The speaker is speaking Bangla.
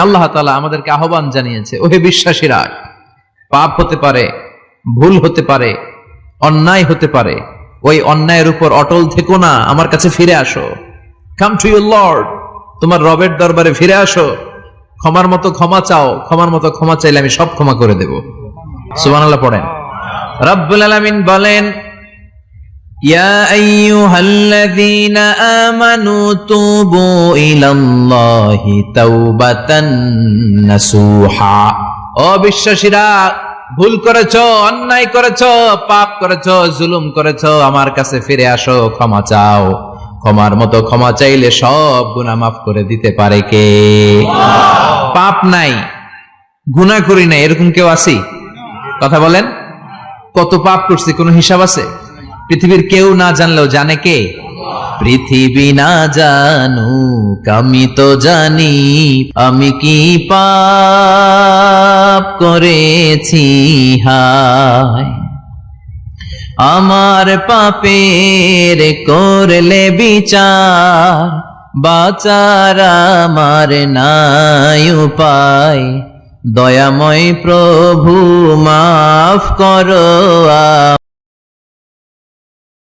আল্লাহ তাআলা আমাদেরকে আহ্বান জানিয়েছে, ওহে বিশ্বাসীরা, পাপ হতে পারে, ভুল হতে পারে, অন্যায় হতে পারে, ওই অন্যায়ের উপর অটল থেকো না, আমার কাছে ফিরে আসো। কাম টু ইউর লর্ড, তোমার রবের দরবারে ফিরে আসো, ক্ষমার মতো ক্ষমা চাও, ক্ষমার মতো ক্ষমা চাইলে আমি সব ক্ষমা করে দেব। সুবহানাল্লাহ পড়েন। রব্বুল আলামিন বলেন, ইয়া আইয়ুহাল্লাযীনা আমানু তুবু ইলাল্লাহি তাওবাতান নাসুহা। ও বিশ্বাসীরা, ভুল করেছো, অন্যায় করেছো, পাপ করেছো, জুলুম করেছো, আমার কাছে ফিরে আসো, ক্ষমা চাও। ক্ষমার মতো ক্ষমা চাইলে সব গুনাহ মাফ করে দিতে পারে কে? পাপ নাই, গুনাহ করি না, এরকম কেউ আছে? কথা বলেন। কত পাপ করছি, কোনো হিসাব আছে? পৃথিবীর কেউ না জানলেও জানে কে? পৃথিবী না জানুক আমি তো জানি, আমি কি পাপ করেছি হায়। আমার পাপের করলে বিচার, বাঁচার আমার নাই উপায়। দয়াময় প্রভু মাফ করো